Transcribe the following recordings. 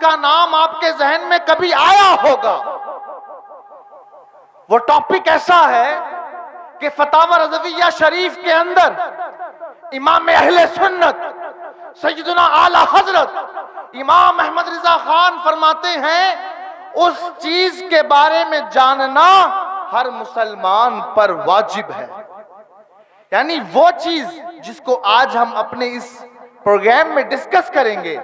जिसका नाम आपके जहन में कभी आया होगा। वो टॉपिक ऐसा है कि फतावा रज़विया शरीफ के अंदर इमाम अहले सुन्नत सैयदना आला हजरत इमाम अहमद रिजा खान फरमाते हैं, उस चीज के बारे में जानना हर मुसलमान पर वाजिब है। यानी वो चीज जिसको आज हम अपने इस प्रोग्राम में डिस्कस करेंगे,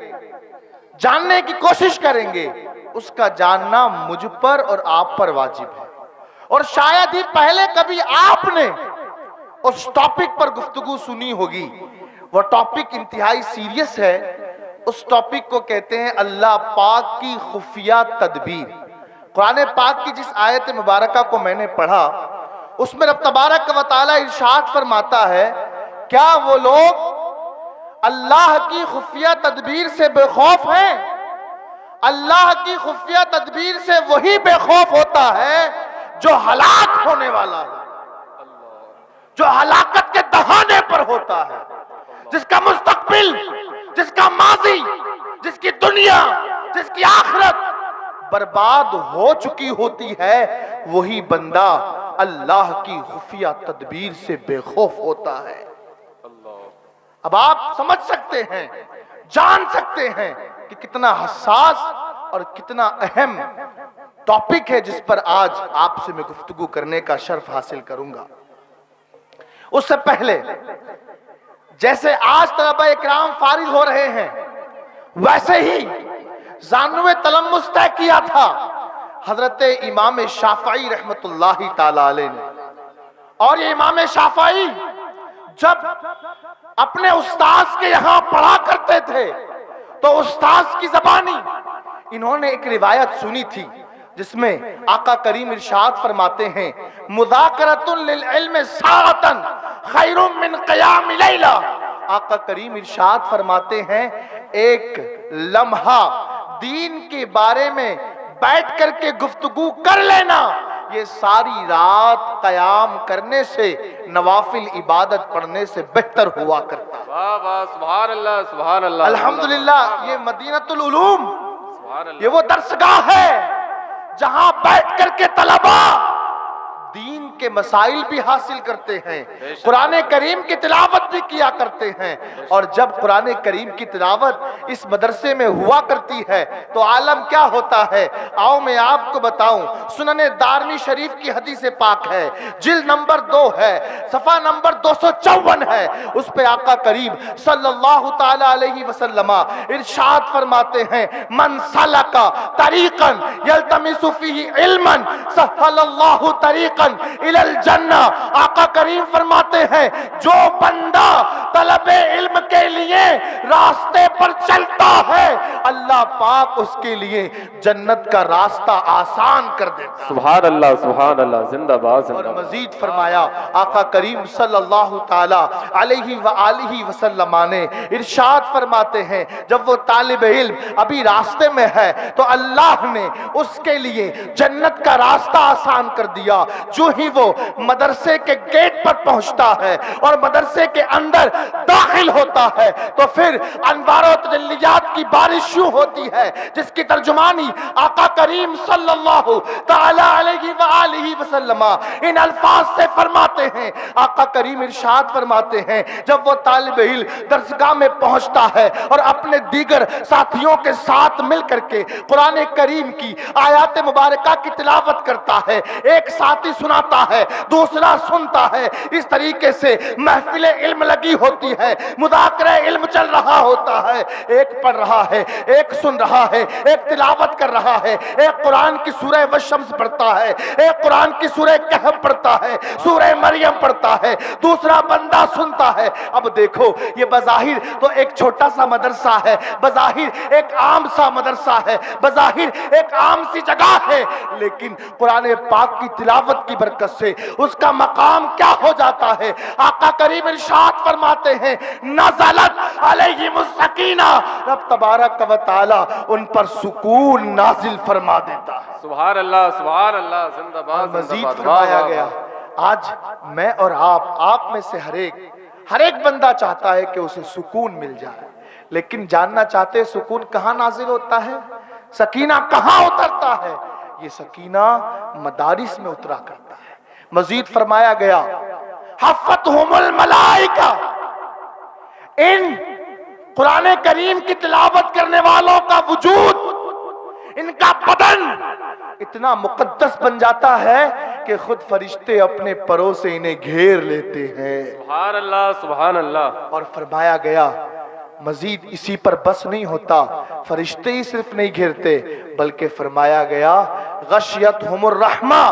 जानने की कोशिश करेंगे, उसका जानना मुझ पर और आप पर वाजिब है। और शायद ही पहले कभी आपने उस टॉपिक पर गुफ्तगू सुनी होगी। वो टॉपिक इंतहाई सीरियस है। उस टॉपिक को कहते हैं अल्लाह पाक की खुफिया तदबीर। कुरान पाक की जिस आयत मुबारका को मैंने पढ़ा, उसमें रब तबारक व तआला इरशाद फरमाता है, क्या वो लोग अल्लाह की खुफिया तदबीर से बेखौफ हैं? अल्लाह की खुफिया तदबीर से वही बेखौफ होता है जो हलाक होने वाला है, जो हलाकत के दहाने पर होता है, जिसका मुस्तकबिल, जिसका माजी, जिसकी दुनिया, जिसकी आखिरत बर्बाद हो चुकी होती है, वही बंदा अल्लाह की खुफिया तदबीर से बेखौफ होता है। अब आप समझ सकते हैं, जान सकते हैं कि कितना हसास और कितना अहम टॉपिक है जिस पर आज आपसे मैं गुफ्तगू करने का शर्फ हासिल करूंगा। उससे पहले जैसे आज तलबा इकराम फारिग हो रहे हैं, वैसे ही जानवे तलम्मुस तय किया था हजरत इमाम शाफई रहमतुल्लाहि ताला अलैह ने। और ये इमाम शाफई जब अपने उस्ताद के यहां पढ़ा करते थे तो उस्ताद की जबानी इन्होंने एक रिवायत सुनी थी जिसमें आका करीम इरशाद फरमाते हैं, मुज़ाकरतुन लिल इल्म साअतन खैरुम मिन क़ियाम लैला। आका करीम इरशाद फरमाते हैं, एक लम्हा दीन के बारे में बैठ करके गुफ्तगू कर लेना, ये सारी रात कयाम करने से, नवाफिल इबादत पढ़ने से बेहतर हुआ करता है। वाह वाह, सुभान अल्लाह, सुभान अल्लाह, अल्हम्दुलिल्लाह। ये मदीनतुल उलूम, ये वो दरसगाह है जहां बैठ करके तलबा दीन के मसाइल भी हासिल करते हैं, कुरान करीम की तिलावत भी किया करते हैं। और जब कुरान करीम की तिलावत इस मदरसे में हुआ करती है तो आलम क्या होता है, आओ मैं आपको बताऊं। सुनने दारमी शरीफ की हदीस पाक है, जिल्द नंबर 2 है, सफा नंबर 254 है। उस पे आका करीम सल्लल्लाहु ताला अलैहि वसल्लम इरशाद फरमाते हैं, मन सलका तरीकन यल्तमिसु फीही इल्मन सहलल्लाहु तरीकन इलल जन्ना। आका करीम फरमाते हैं, जो बंदा तलबे इल्म के लिए रास्ते पर चलता है, अल्लाह पाक उसके लिए जन्नत का रास्ता आसान कर देता है। सुभान अल्लाह, सुभान अल्लाह, जिंदाबाद जिंदाबाद। और मजीद फरमाया आका करीम सल्लल्लाहु ताला अलैहि व आलिहि वसल्लम ने इरशाद फरमाते हैं, जब वो तालिब इल्म अभी रास्ते में है तो अल्लाह ने उसके लिए जन्नत का रास्ता आसान कर दिया। जो ही वो मदरसे के गेट पर पहुंचता है और मदरसे के अंदर दाखिल होता है तो फिर अनवार और तजल्लियात की बारिश शुरू होती है, जिसकी तर्जुमानी आका करीम सल्लल्लाहु ताला अलैहि व आलिहि वसल्लम इन अल्फाज से फरमाते हैं। आका करीम इरशाद फरमाते हैं, जब वो तालिब इल्म दरसगाह में पहुंचता है और अपने दीगर साथियों के साथ मिलकर के कुरान करीम की आयात मुबारका की तिलावत करता है, एक साथी सुनाता है, दूसरा सुनता है, इस तरीके से महफिल इल्म लगी होती है, मुज़ाकरा इल्म चल रहा होता है, एक पढ़ रहा है, एक सुन रहा है, एक तिलावत कर रहा है, एक कुरान की सूरह वशम्स पढ़ता है, एक कुरान की सूरह कहफ पढ़ता है, सूरह मरियम पढ़ता है, दूसरा बंदा सुनता है। अब देखो, ये बज़ाहिर तो एक छोटा सा मदरसा है, बज़ाहिर एक आम सा मदरसा है, बज़ाहिर एक आम सी जगह है, लेकिन कुरान पाक की तिलावत की बरकत से उसका मकाम क्या हो जाता है। आका करीम इरशाद फरमाते हैं, नज़लत अलैहिमुस सकीना, रब तबारक व तआला उन पर सुकून नाजिल फरमा देता है। सुभान अल्लाह, सुभान अल्लाह, जिंदाबाद। मजीद फरमाया गया, आज मैं और आप में से हर एक बंदा चाहता है कि उसे सुकून मिल जाए, लेकिन जानना चाहते हैं सुकून कहां नाजिल होता है। सकीना कहां उतरता है? ये सकीना मदारिस में उतरा करता है। मजीद फरमाया गया, हफ़्फ़तहुमुल मलाइका, इन कुरान करीम की तिलावत करने वालों का वजूद, इनका बदन इतना मुकद्दस बन जाता है कि खुद फरिश्ते अपने परों से इन्हें घेर लेते हैं। सुभान अल्लाह, सुभान अल्लाह। और फरमाया गया, मजीद इसी पर बस नहीं होता, फरिश्ते ही सिर्फ नहीं घेरते, बल्कि फरमाया गया गशियतहुमुर रहमा,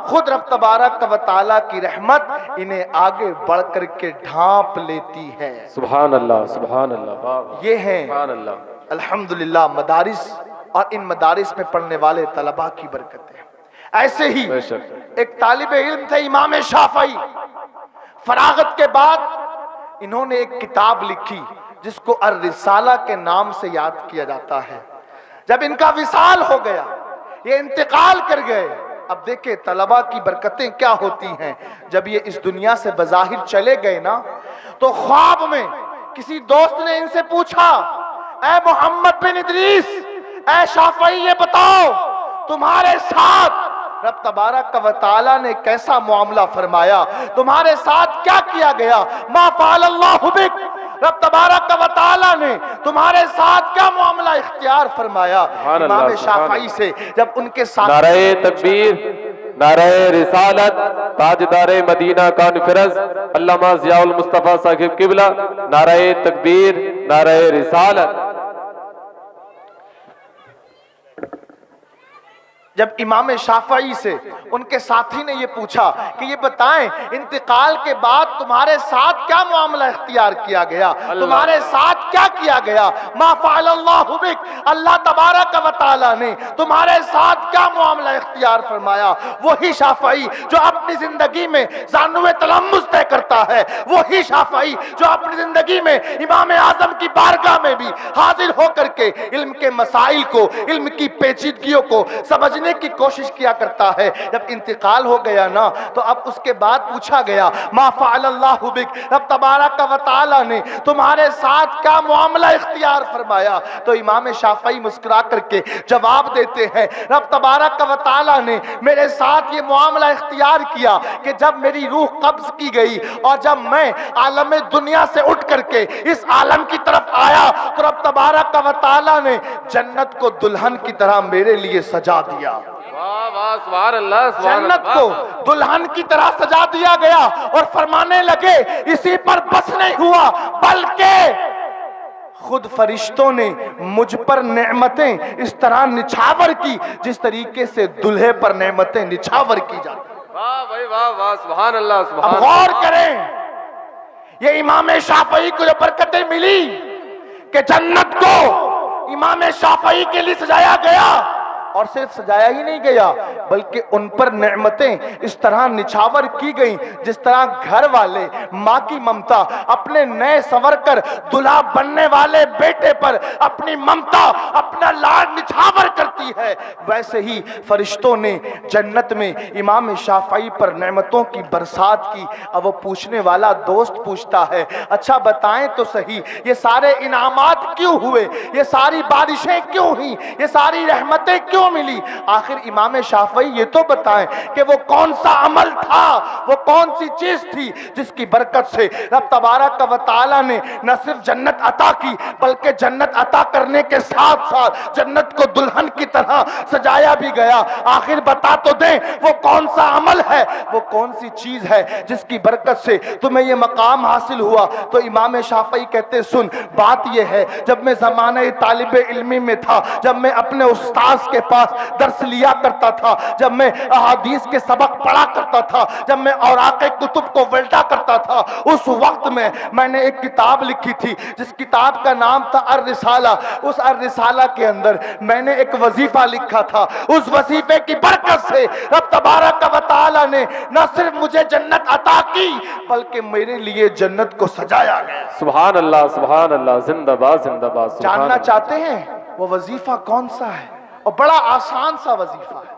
खुद रब तबारक व तआला की रहमत इन्हें आगे बढ़ करके ढांप लेती है। सुभान अल्लाह, सुभान अल्लाह। ये है सुभान अल्लाह, अल्हम्दुलिल्लाह मदारिस और इन मदारिस में पढ़ने वाले तलबा की बरकतें। ऐसे ही एक तालिब इल्म थे इमाम शाफई, फरागत के बाद इन्होंने एक किताब लिखी जिसको अर रिसाला के नाम से याद किया जाता है। जब इनका विसाल हो गया, ये इंतकाल कर गए, अब देखे तलबा की बरकतें क्या होती हैं। जब ये इस दुनिया से बज़ाहिर चले गए ना, तो ख्वाब में किसी दोस्त ने इनसे पूछा, ऐ मोहम्मद बिन इदरीस, ऐ शाफई, ये बताओ तुम्हारे साथ रब तबारक व तआला ने कैसा मुआमला फरमाया, तुम्हारे साथ क्या किया गया? मा फ़अलल्लाहु बिक, रब तबारक व तआला ने तुम्हारे साथ क्या मामला इख्तियार फरमाया? इमाम शाफई से जब उनके साथ नारे तकबीर, नारे रिसालत, ताजदारे मदीना कॉन्फ्रेंस अल्लामा ज़ियाउल मुस्तफ़ा साहिब किबला, नारे तकबीर, नारे रिसालत। जब इमाम शाफई से उनके साथी ने ये पूछा कि ये बताएं, इंतकाल के बाद तुम्हारे साथ क्या मामला इख्तियार किया गया, तुम्हारे साथ क्या किया गया? मा फ़अलल्लाहु बिक, अल्लाह तबारक व तआला ने तुम्हारे साथ क्या मामला इख्तियार फरमाया? वही शाफई जो अपनी जिंदगी में ज़ानुए तलम्मुस तय करता है, वही शाफई जो अपनी जिंदगी में इमाम आज़म की बारगाह में भी हाजिर होकर के इल्म के मसाइल को, इल्म की पेचीदगियों को समझ की कोशिश किया करता है। जब इंतकाल हो गया ना, तो अब उसके बाद पूछा गया, मा फ़अलल्लाहु बिक, रब तबारक व तआला ने तुम्हारे साथ क्या मामला इख्तियार फरमाया? तो इमाम शाफई मुस्कुरा करके जवाब देते हैं, रब तबारक व तआला ने मेरे साथ ये मामला इख्तियार किया कि जब मेरी रूह कब्ज की गई और जब मैं आलम दुनिया से उठ करके इस आलम की तरफ आया, तो रब तबारक व तआला ने जन्नत को दुल्हन की तरह मेरे लिए सजा दिया। वाह वाह, सुभान अल्लाह, सुभान जन्नत अल्लाह। को दुल्हन की तरह सजा दिया गया और फरमाने लगे, इसी पर बस नहीं हुआ, बल्कि खुद फरिश्तों ने मुझ पर नेमतें इस तरह निछावर की जिस तरीके से दूल्हे पर नेमतें निछावर की जाती। वाह भाई वाह वाह, सुभान अल्लाह, सुभान। अब गौर करें, ये इमाम शाफई को जो बरकतें मिली कि जन्नत को इमाम शाफई के लिए सजाया गया, और सिर्फ सजाया ही नहीं गया बल्कि उन पर नेमतें इस तरह निछावर की गई जिस तरह घर वाले माँ की ममता अपने नए संवर कर दुल्हा बनने वाले बेटे पर अपनी ममता, अपना लाड निछावर करती है, वैसे ही फरिश्तों ने जन्नत में इमाम शाफई पर नेमतों की बरसात की। अब वो पूछने वाला दोस्त पूछता है, अच्छा बताएं तो सही, ये सारे इनामात क्यों हुए, ये सारी बारिशें क्यों हुई, ये सारी रहमतें क्यों मिली? आखिर इमाम शाफई ये तो बताएं कि वो कौन सा अमल था, वो कौन सी चीज थी जिसकी बरकत से रब तबारक व तआला ने न सिर्फ जन्नत अता की बल्कि जन्नत अता करने के साथ साथ जन्नत को दुल्हन की तरह सजाया भी गया। आखिर बता तो दें, वो कौन सा अमल है, वो कौन सी चीज है जिसकी बरकत से तुम्हें ये मकाम हासिल हुआ? तो इमाम शाफई कहते, सुन बात ये है, जब मैं ज़माने तालिब इल्मी में था, जब मैं अपने उस्ताद के पास दर्स लिया करता था, जब मैं अहादीस के सबक पढ़ा करता था, जब मैं औराक़े कुतुब को वल्टा करता था, उस वक्त में मैंने एक किताब लिखी थी जिस किताब का नाम था अर रिसाला। उस अर रिसाला के अंदर मैंने एक वजीफा लिखा था। उस वजीफे की बरकत से रब तबारक व तआला ने न सिर्फ मुझे जन्नत अता की बल्कि मेरे लिए जन्नत को सजाया गया। सुभान अल्लाह, सुभान अल्लाह, जिंदाबाद जिंदाबाद। जानना चाहते हैं वो वजीफा कौन सा है? और बड़ा आसान सा वजीफा है,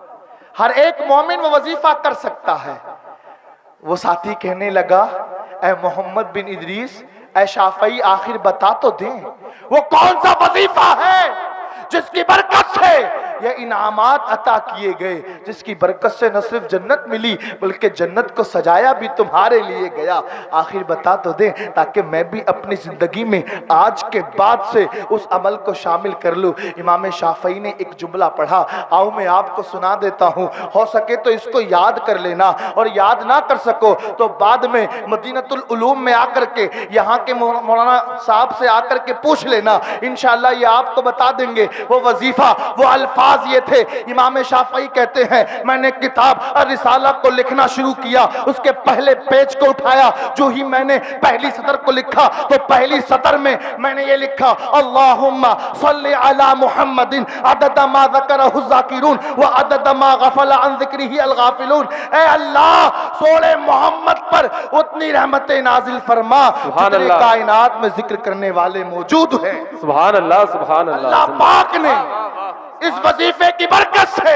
हर एक मोमिन वो वजीफा कर सकता है। वो साथी कहने लगा, ऐ मोहम्मद बिन इदरीस, ऐ शाफई, आखिर बता तो दें वो कौन सा वजीफा है जिसकी बरकत से ये इनामात अता किए गए, जिसकी बरकत से न सिर्फ जन्नत मिली बल्कि जन्नत को सजाया भी तुम्हारे लिए गया। आखिर बता तो दे ताकि मैं भी अपनी जिंदगी में आज के बाद से उस अमल को शामिल कर लूं। इमाम शाफई ने एक जुमला पढ़ा, आओ मैं आपको सुना देता हूं, हो सके तो इसको याद कर लेना, और याद ना कर सको तो बाद में मदीनतुल उलूम में आकर के यहाँ के मौलाना साहब से आकर के पूछ लेना, इंशाअल्लाह ये आपको बता देंगे। वो वजीफा, वो अल्फाज ये थे। इमाम शाफई कहते हैं मैंने किताब रिसाला को लिखना शुरू किया, उसके पहले पेज को उठाया, जो ही मैंने पहली सतर को लिखा तो पहली सतर में मैंने ये लिखा, अल्लाहुम्मा सल्ली अला मुहम्मदिन अदद मा ज़करहु ज़ाकिरून व अदद मा गफला अन ज़िक्रिही अल गाफिलून। ऐ अल्लाह, सोले मोहम्मद पर उतनी रहमतें नाजिल फरमा जितने कायनात में जिक्र करने वाले मौजूद हैं। सुभान अल्लाह, सुभान अल्लाह। अल्लाह पाक ने इस वजीफे की बरकत से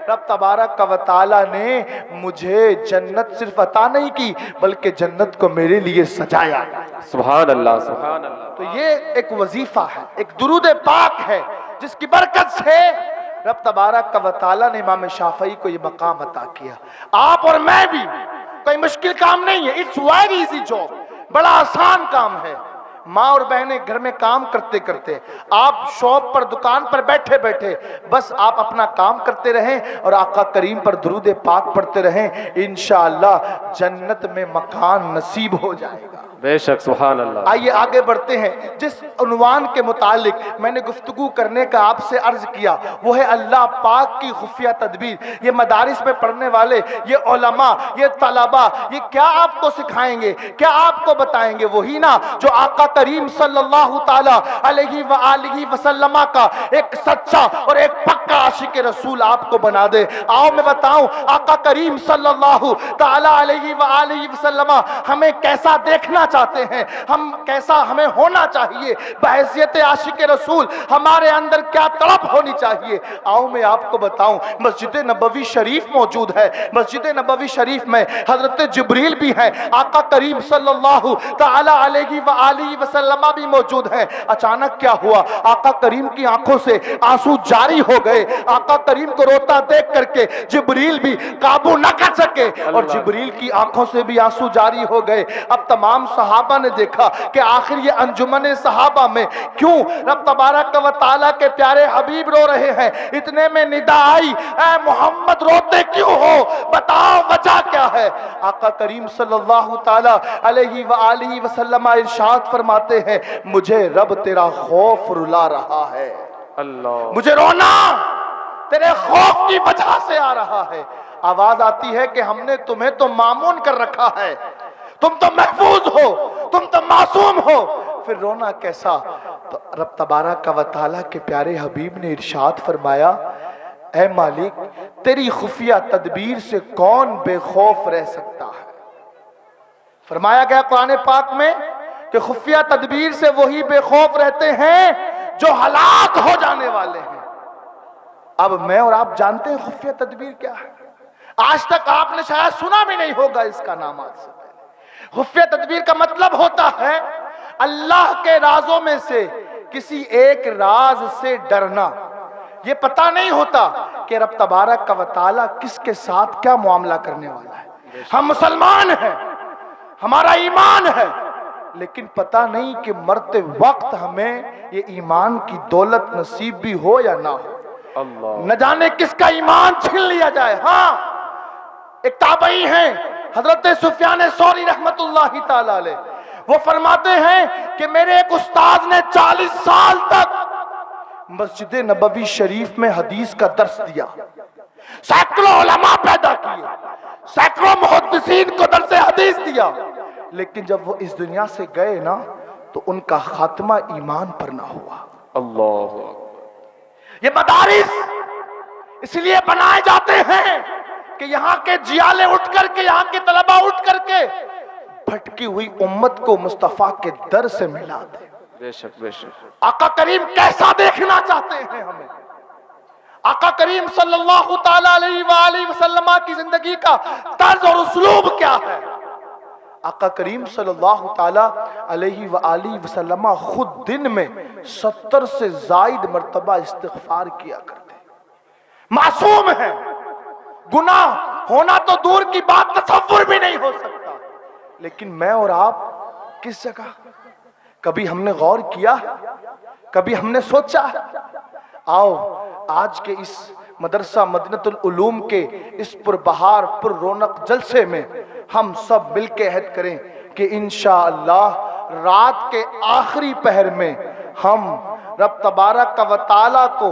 रब तबारक व तआला ने मुझे जन्नत सिर्फ अता नहीं की बल्कि जन्नत को मेरे लिए सजाया। सुभान अल्लाह, सुभान अल्लाह। तो ये एक वजीफा है, एक दुरूद पाक है, जिसकी बरकत से रब तबारक व तआला ने इमाम शाफई को ये मकाम अता किया। आप और मैं भी, कोई मुश्किल काम नहीं है, इट्स वेरी इजी जॉब, बड़ा आसान काम है। माँ और बहनें घर में काम करते करते, आप शॉप पर दुकान पर बैठे बैठे बस आप अपना काम करते रहें और आका करीम पर दुरूद पाक पढ़ते रहें, इंशाअल्लाह जन्नत में मकान नसीब हो जाएगा। बेशक, सुभान अल्लाह। आइए आगे बढ़ते हैं। जिस उन्वान के मुतालिक मैंने गुफ्तगू करने का आपसे अर्ज किया वो है अल्लाह पाक की खुफिया तदबीर। ये मदारिस में पढ़ने वाले, ये उलमा, ये तलबा, ये क्या आपको सिखाएंगे, क्या आपको बताएंगे? वही ना जो आका करीम सल्लल्लाहु ताला अलैहि व आलिहि वसल्लम का एक सच्चा और एक पक्का आशिक रसूल आपको बना दे। आओ मैं बताऊं, आका करीम सल्लल्लाहु ताला अलैहि व आलिहि वसल्लम हमें कैसा देखना चाहते हैं, हम कैसा हमें होना चाहिए, बहैसियत आशिक रसूल हमारे अंदर क्या तड़प होनी चाहिए। आओ मैं आपको बताऊं, मस्जिद नबवी शरीफ मौजूद है, मस्जिद नबवी शरीफ में हजरत जिब्रील भी है, आका करीम सल्लल्लाहु ताला अलैहि व आलिहि वसल्लम भी मौजूद है। अचानक क्या हुआ, आका करीम की आंखों से आंसू जारी हो गए। आका करीम को रोता देख करके जिब्रील भी काबू न कर सके और जिब्रील की आंखों से भी आंसू जारी हो गए। अब तमाम सहाबा ने देखा कि आखिर ये अंजुमन सहाबा में क्यों रब तबारक व तआला के प्यारे हबीब रो रहे हैं। इतने में निदा आई, ऐ मोहम्मद रोते क्यों हो, बताओ वजह क्या है। आका करीम सल्लल्लाहु ताला अलैहि व आलिहि वसल्लम इरशाद फरमाते हैं, मुझे रब तेरा खौफ रुला रहा है, अल्लाह, मुझे मुझे रोना तेरे खौफ की वजह से आ रहा है। आवाज आती है कि हमने तुम्हें तो मामून कर रखा है, तुम तो महफूज हो, तुम तो मासूम हो, फिर रोना कैसा। तो रब तबारक व तआला के प्यारे हबीब ने इरशाद फरमाया, ऐ मालिक तेरी खुफिया तदबीर से कौन बेखौफ रह सकता है। फरमाया गया कुरान पाक में कि खुफिया तदबीर से वही बेखौफ रहते हैं जो हलाक हो जाने वाले हैं। अब मैं और आप जानते हैं खुफिया तदबीर क्या है, आज तक आपने शायद सुना भी नहीं होगा इसका नाम आज से। खुफिया तदबीर का मतलब होता है अल्लाह के राजों में से किसी एक राज से डरना। यह पता नहीं होता कि रब तबारक व तआला किसके साथ क्या मामला करने वाला है। हम मुसलमान हैं, हमारा ईमान है, लेकिन पता नहीं कि मरते वक्त हमें ये ईमान की दौलत नसीब भी हो या ना हो। अल्लाह, न जाने किसका ईमान छीन लिया जाए। हाँ, एक ताबई हैं हजरत सुफियान सौरी रहमतुल्लाहि ताला अलैह, वो फरमाते हैं कि मेरे एक उस्ताद ने 40 साल तक मस्जिद नबवी शरीफ में हदीस का दर्स दिया, सैकड़ों उलमा पैदा किए, सैकड़ों मुहद्दिसीन को दर्स हदीस दिया, लेकिन जब वो इस दुनिया से गए ना तो उनका खात्मा ईमान पर ना हुआ। अल्लाह, ये मदारिस इसलिए बनाए जाते हैं कि यहाँ के जियाले उठ करके, यहाँ के तलबा उठ करके भटकी हुई उम्मत को मुस्तफा के दर से मिला दे। बेशक, बेशक। आका करीम कैसा देखना चाहते हैं हमें, आका करीम सल्लल्लाहु ताला अलैहि व आलिहि वसल्लम की जिंदगी का तर्ज और उसलूब क्या है। आका करीम सल्लल्लाहु ताला अलैहि व आलिहि वसल्लम खुद दिन में 70 से जायद मर्तबा इस्तिग़फ़ार किया करते। मासूम है, गुनाह होना तो दूर की बात, तसव्वुर भी नहीं हो सकता। लेकिन मैं और आप किस जगह? कभी हमने गौर किया? कभी हमने सोचा? आओ आज के इस मदरसा मदीनतुल उलूम के इस पुरबहार पुर रौनक जलसे में हम सब मिलके अहद करें कि इंशाअल्लाह रात के आखिरी पहर में हम रब तबारक व तआला को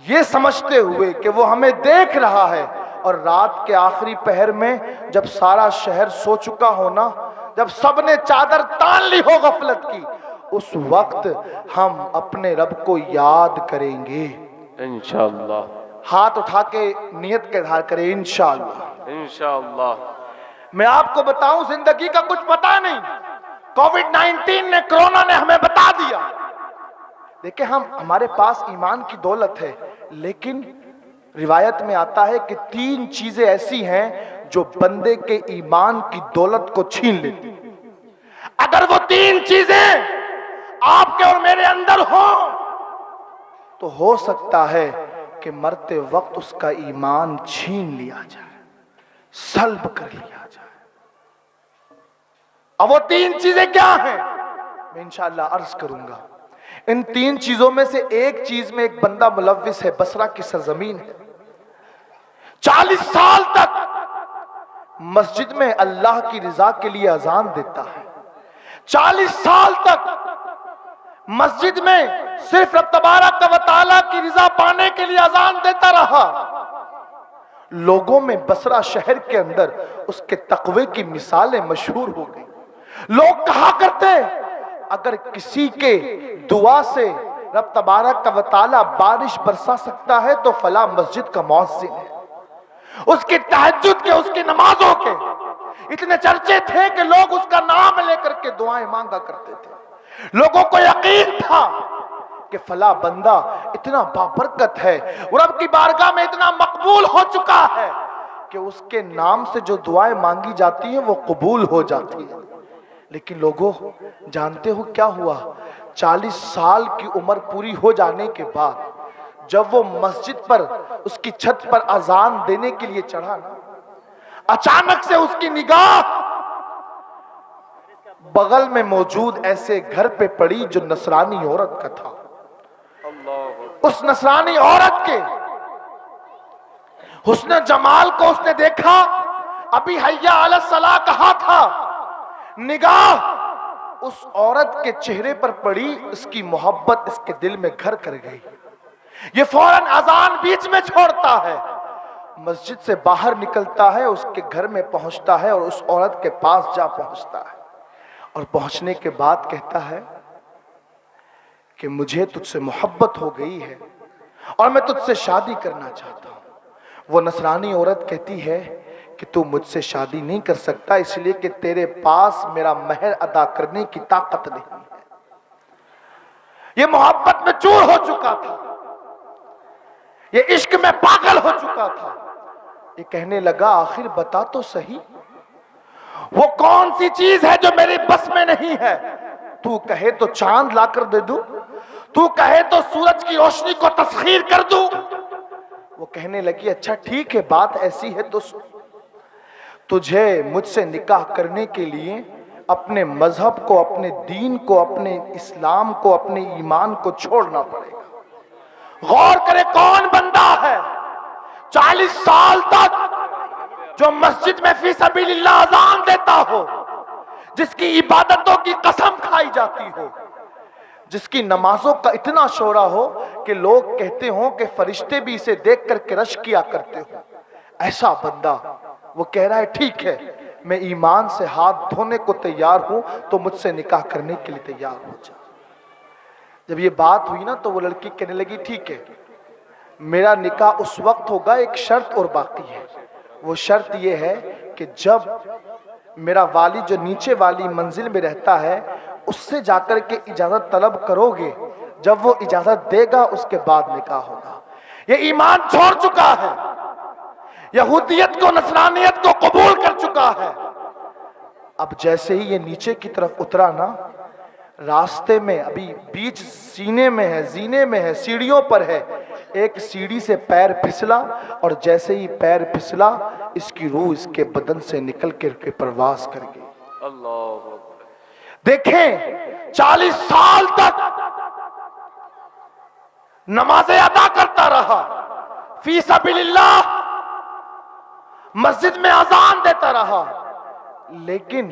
ये समझते हुए कि वो हमें देख रहा है, और रात के आखिरी पहर में जब सारा शहर सो चुका हो ना, जब सबने चादर तान ली हो गफलत की, उस वक्त हम अपने रब को याद करेंगे इंशाअल्लाह। हाथ उठा के नियत के इज़हार करें इंशाअल्लाह। इंशाअल्लाह। मैं आपको बताऊं, जिंदगी का कुछ पता नहीं, कोविड-19 ने, कोरोना ने हमें बता दिया। देखिए, हमारे पास ईमान की दौलत है, लेकिन रिवायत में आता है कि 3 चीजें ऐसी हैं जो बंदे के ईमान की दौलत को छीन लेती। अगर वो 3 चीजें आपके और मेरे अंदर हो तो हो सकता है कि मरते वक्त उसका ईमान छीन लिया जाए, सल्ब कर लिया जाए। अब वो 3 चीजें क्या हैं, मैं इंशाअल्लाह अर्ज करूंगा। इन 3 चीजों में से एक चीज में एक बंदा मुलव्विस है, बसरा की सरजमीन है। 40 साल तक मस्जिद में अल्लाह की रिजा के लिए अजान देता है। 40 साल तक मस्जिद में सिर्फ रब तबारक व तआला की रिजा पाने के लिए अजान देता रहा। लोगों में बसरा शहर के अंदर उसके तकवे की मिसालें मशहूर हो गई। लोग कहा करते, अगर किसी के दुआ से रब तबारक व तआला बारिश बरसा सकता है तो फला मस्जिद का मुअज्जिन है। उसकी तहज्जुद के, उसकी नमाजों के इतने चर्चे थे कि लोग उसका नाम लेकर के दुआएं मांगा करते थे। लोगों को यकीन था कि फला बंदा इतना बाबरकत है, रब की बारगाह में इतना मकबूल हो चुका है कि उसके नाम से जो दुआएं मांगी जाती हैं वो कबूल हो जाती है। लेकिन लोगों, जानते हो क्या हुआ? 40 साल की उम्र पूरी हो जाने के बाद जब वो मस्जिद पर, उसकी छत पर अजान देने के लिए चढ़ा ना, अचानक से उसकी निगाह बगल में मौजूद ऐसे घर पे पड़ी जो नसरानी औरत का था। उस नसरानी औरत के हुस्न जमाल को उसने देखा, अभी हैया अला सलाह कहा था, निगाह उस औरत के चेहरे पर पड़ी, इसकी मोहब्बत इसके दिल में घर कर गई। ये फौरन अजान बीच में छोड़ता है, मस्जिद से बाहर निकलता है, उसके घर में पहुंचता है और उस औरत के पास जा पहुंचता है। और पहुंचने के बाद कहता है कि मुझे तुझसे मोहब्बत हो गई है और मैं तुझसे शादी करना चाहता हूं। वो नसरानी औरत कहती है कि तू मुझसे शादी नहीं कर सकता, इसलिए कि तेरे पास मेरा महर अदा करने की ताकत नहीं है। ये मोहब्बत में चूर हो चुका था, ये इश्क में पागल हो चुका था। ये कहने लगा, आखिर बता तो सही, वो कौन सी चीज है जो मेरी बस में नहीं है? तू कहे तो चांद लाकर दे दूं, तू कहे तो सूरज की रोशनी को तस्खीर कर दूं। वो कहने लगी, अच्छा ठीक है, बात ऐसी है तो तुझे मुझसे निकाह करने के लिए अपने मजहब को, अपने दीन को, अपने इस्लाम को, अपने ईमान को छोड़ना पड़ेगा। गौर करे, कौन बंदा है 40 साल तक जो मस्जिद में फी सबीलिल्लाह अज़ान देता हो, जिसकी इबादतों की कसम खाई जाती हो, जिसकी नमाजों का इतना शोरा हो कि लोग कहते हो कि फरिश्ते भी इसे देख करके रश किया करते हो, ऐसा बंदा वो कह रहा है ठीक है, मैं ईमान से हाथ धोने को तैयार हूं, तो मुझसे निकाह करने के लिए तैयार हो जा। जब ये बात हुई ना, तो वो लड़की कहने लगी, ठीक है, मेरा निकाह उस वक्त होगा, एक शर्त और बाकी है। वो शर्त ये है कि जब मेरा वाली जो नीचे वाली मंजिल में रहता है, उससे जाकर के इजाजत तलब करोगे, जब वो इजाजत देगा उसके बाद निकाह होगा। ये ईमान छोड़ चुका है, यहूदियत को, नसरानियत को कबूल कर चुका है। अब जैसे ही ये नीचे की तरफ उतरा ना, रास्ते में अभी बीच सीने में है, जीने में है, सीढ़ियों पर है, एक सीढ़ी से पैर फिसला और जैसे ही पैर फिसला इसकी रूह इसके बदन से निकल के प्रवास कर गई। अल्लाह देखें 40 साल तक नमाजें अदा करता रहा, फी सबीलिल्लाह मस्जिद में अजान देता रहा, लेकिन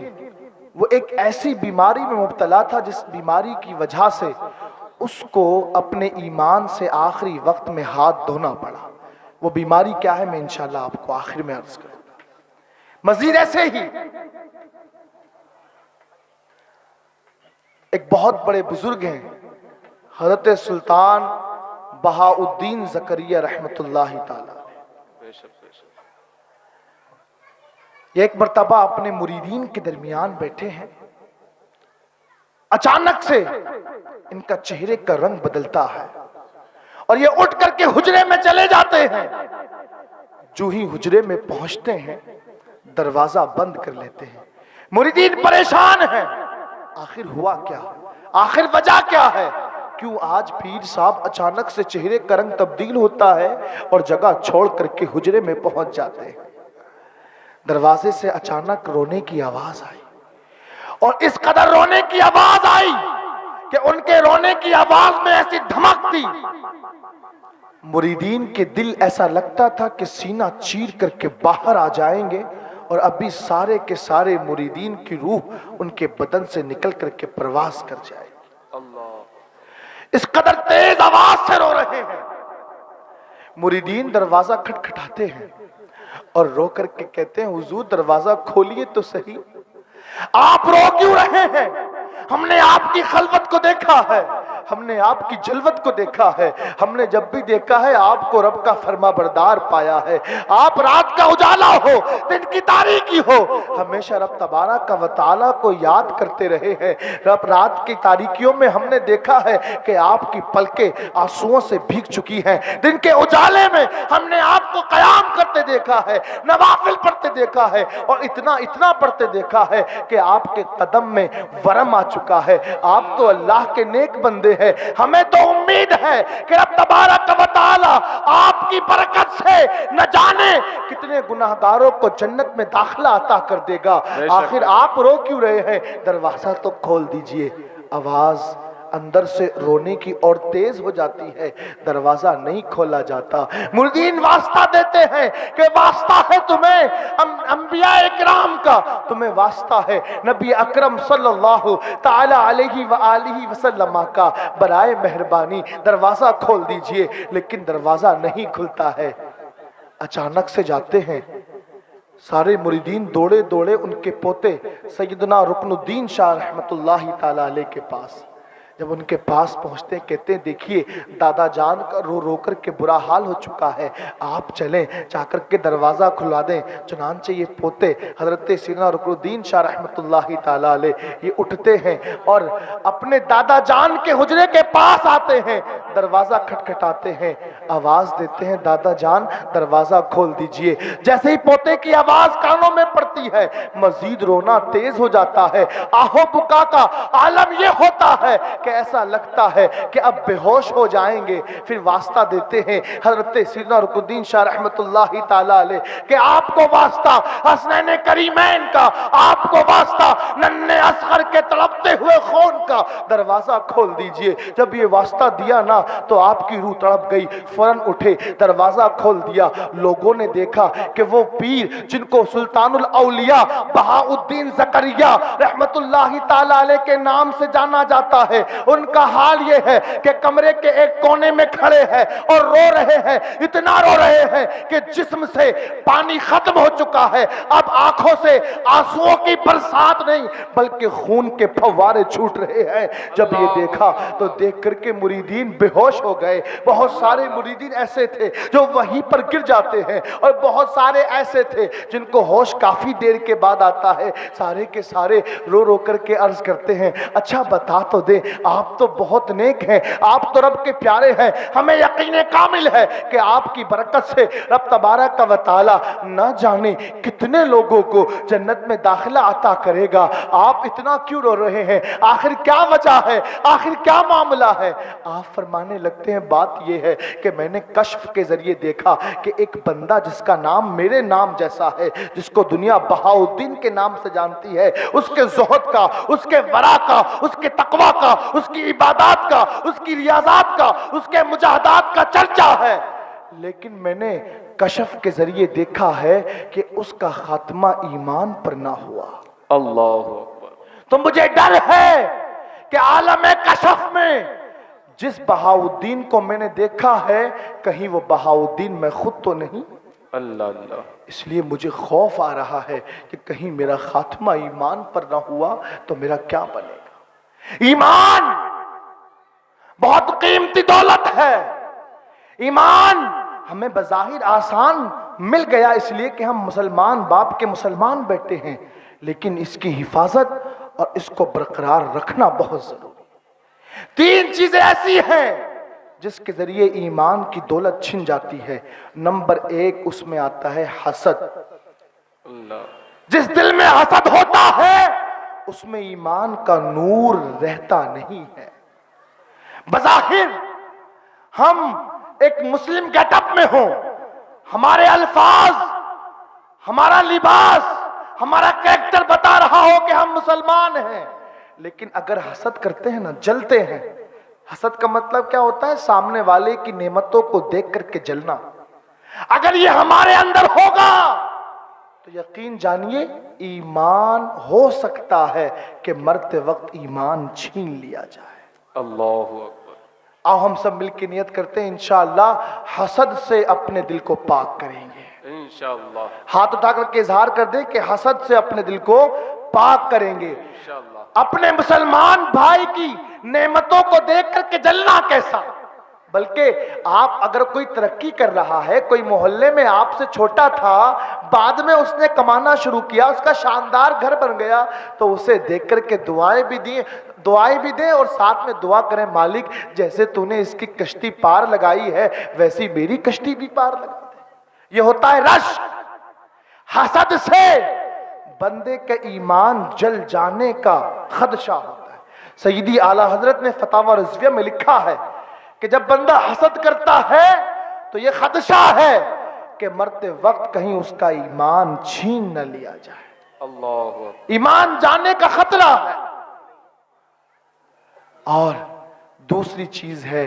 वो एक ऐसी बीमारी में मुब्तला था जिस बीमारी की वजह से उसको अपने ईमान से आखिरी वक्त में हाथ धोना पड़ा। वो बीमारी क्या है मैं इंशाल्लाह आपको आखिर में अर्ज करूंगा। मजीद ऐसे ही एक बहुत बड़े बुजुर्ग हैं, हजरत सुल्तान बहाउद्दीन ज़करिया रहमतुल्लाहि ताला। ये एक मर्तबा अपने मुरीदीन के दरमियान बैठे हैं, अचानक से इनका चेहरे का रंग बदलता है और ये उठ करके हुजरे में चले जाते हैं। जो ही हुजरे में पहुंचते हैं दरवाजा बंद कर लेते हैं। मुरीदीन परेशान हैं, आखिर हुआ क्या, आखिर वजह क्या है, क्यों आज पीर साहब अचानक से चेहरे का रंग तब्दील होता है और जगह छोड़ करके हुजरे में पहुंच जाते हैं। दरवाजे से अचानक रोने की आवाज आई और इस कदर रोने की आवाज आई कि उनके रोने की आवाज में ऐसी धमक थी, मुरीदीन के दिल ऐसा लगता था कि सीना चीर करके बाहर आ जाएंगे और अभी सारे के सारे मुरीदीन की रूह उनके बदन से निकल करके प्रवास कर जाएगी। अल्लाह, इस कदर तेज आवाज से रो रहे हैं। मुरीदीन दरवाजा खटखटाते हैं और रो करके कहते हैं हुजूर दरवाजा खोलिए तो सही, आप रो क्यों रहे हैं, हमने आपकी खलवत को देखा है, हमने आपकी जलवत को देखा है, हमने जब भी देखा है आपको रब का फरमाबरदार पाया है। आप रात का उजाला हो, दिन की तारीकी हो, हमेशा रब तबारक का व तआला को याद करते रहे हैं। रब रात की तारीकियों में हमने देखा है कि आपकी पलकें आंसुओं से भीग चुकी हैं, दिन के उजाले में हमने आपको कयाम करते देखा है, नवाफिल पढ़ते देखा है और इतना इतना पढ़ते देखा है कि आपके कदम में वरम आ चुका है। आप तो अल्लाह के नेक बंदे हैं, हमें तो उम्मीद है कि रब तबारक व तआला आपकी बरकत से न जाने कितने गुनाहगारों को जन्नत में दाखिला अता कर देगा। आखिर आप रो क्यों रहे हैं, दरवाजा तो खोल दीजिए। आवाज अंदर से रोने की और तेज हो जाती है, दरवाजा नहीं खोला जाता। मुरीदीन वास्ता देते हैं कि वास्ता है तुम्हें अंबिया इकराम का, तुम्हें वास्ता है नबी अकरम सल्लल्लाहु ताला अलैहि व आलिहि वसल्लम का, बराए मेहरबानी दरवाजा खोल दीजिए। लेकिन दरवाजा नहीं खुलता है। अचानक से जाते हैं सारे मुरीदीन दौड़े दौड़े उनके पोते सैयदना रुकनुद्दीन शाह रहमतुल्लाहि ताला अलैह के पास। जब उनके पास पहुंचते कहते हैं देखिए दादा जान का रो रो कर के बुरा हाल हो चुका है, आप चलें जाकर के दरवाज़ा खुला दें। चुनांचे ये पोते हजरत सैयदना रुकनुद्दीन शाह रहमतुल्लाहि ताला अलैह ये उठते हैं और अपने दादा जान के हुजरे के पास आते हैं, दरवाज़ा खटखटाते हैं, आवाज़ देते हैं दादा जान दरवाज़ा खोल दीजिए। जैसे ही पोते की आवाज़ कानों में पड़ती है मजीद रोना तेज हो जाता है। आहो बुका का आलम ये होता है कि ऐसा लगता है कि अब बेहोश हो जाएंगे। फिर वास्ता देते हैं हजरत सैयदना रुकनुद्दीन शाह रहमतुल्लाहि ताला अलैह कि आपको वास्ता हसनैन करीमैन का, आपको वास्ता नन्हे असगर के तड़पते हुए खून का, दरवाजा खोल दीजिए। जब ये वास्ता दिया ना तो आपकी रूह तड़प गई, फौरन उठे दरवाजा खोल दिया। लोगों ने देखा कि वो पीर जिनको सुल्तानुल औलिया बहाउद्दीन ज़करिया रहमतुल्लाहि ताला अलैह के नाम से जाना जाता है, उनका हाल ये है कि कमरे के एक कोने में खड़े हैं और रो रहे हैं, इतना रो रहे हैं कि जिस्म से पानी खत्म हो चुका है। अब आंखों से आंसुओं की बरसात नहीं बल्कि खून के फव्वारे छूट रहे हैं। जब ये देखा तो देख करके मुरीदीन बेहोश हो गए। बहुत सारे मुरीदीन ऐसे थे जो वहीं पर गिर जाते हैं और बहुत सारे ऐसे थे जिनको होश काफी देर के बाद आता है। सारे के सारे रो रो करके अर्ज करते हैं अच्छा बता तो दे आप तो बहुत नेक हैं, आप तो रब के प्यारे हैं, हमें यकीन कामिल है कि आपकी बरकत से रब तबारक व तआला न जाने कितने लोगों को जन्नत में दाखिला अता करेगा। आप इतना क्यों रो रहे हैं? आखिर क्या वजह है? आखिर क्या मामला है? आप फरमाने लगते हैं बात यह है कि मैंने कश्फ के जरिए देखा कि एक बंदा जिसका नाम मेरे नाम जैसा है, जिसको दुनिया बहाउद्दीन के नाम से जानती है, उसके ज़ुहद का, उसके वरा का, उसके तकवा का, उसकी इबादत का, उसकी रियाजात का, उसके मुजाहदात का चर्चा है, लेकिन मैंने कश्फ के जरिए देखा है कि उसका खात्मा ईमान पर ना हुआ। अल्लाहु अकबर। तो मुझे डर है कि आलम कश्फ में जिस बहाउद्दीन को मैंने देखा है, कहीं वो बहाउद्दीन मैं खुद तो नहीं। अल्लाह अल्लाह। इसलिए मुझे खौफ आ रहा है कि कहीं मेरा खात्मा ईमान पर ना हुआ तो मेरा क्या बनेगा। ईमान बहुत कीमती दौलत है। ईमान हमें बज़ाहिर आसान मिल गया इसलिए कि हम मुसलमान बाप के मुसलमान बैठे हैं, लेकिन इसकी हिफाजत और इसको बरकरार रखना बहुत जरूरी है। तीन चीजें ऐसी हैं जिसके जरिए ईमान की दौलत छिन जाती है। नंबर एक उसमें आता है हसद। अल्लाह। जिस दिल में हसद होता है उसमें ईमान का नूर रहता नहीं है। बज़ाहिर हम एक मुस्लिम गेटअप में हो, हमारे अल्फाज, हमारा लिबास, हमारा कैरेक्टर बता रहा हो कि हम मुसलमान हैं, लेकिन अगर हसद करते हैं ना, जलते हैं। हसद का मतलब क्या होता है? सामने वाले की नेमतों को देख करके जलना। अगर ये हमारे अंदर होगा तो यकीन जानिए ईमान हो सकता है कि मरते वक्त ईमान छीन लिया जाए। अल्लाहु अकबर। आओ हम सब मिलकर नियत करते हैं, इंशाअल्लाह हसद से अपने दिल को पाक करेंगे। इंशाअल्लाह। हाथ उठा करके इजहार कर दे कि हसद से अपने दिल को पाक करेंगे। इंशाअल्लाह। अपने मुसलमान भाई की नेमतों को देख करके जलना कैसा? बल्कि आप अगर कोई तरक्की कर रहा है, कोई मोहल्ले में आपसे छोटा था, बाद में उसने कमाना शुरू किया, उसका शानदार घर बन गया, तो उसे देख करके दुआएं भी दें और साथ में दुआ करें, मालिक जैसे तूने इसकी कश्ती पार लगाई है वैसी मेरी कश्ती भी पार लगा दे। ये होता है रश्क। हसद से बंदे के ईमान जल जाने का खदशा होता है। सईदी आला हजरत ने फतावा रज़विया में लिखा है कि जब बंदा हसद करता है तो यह खदशा है कि मरते वक्त कहीं उसका ईमान छीन न लिया जाए। अल्लाह। ईमान जाने का खतरा है। और दूसरी चीज है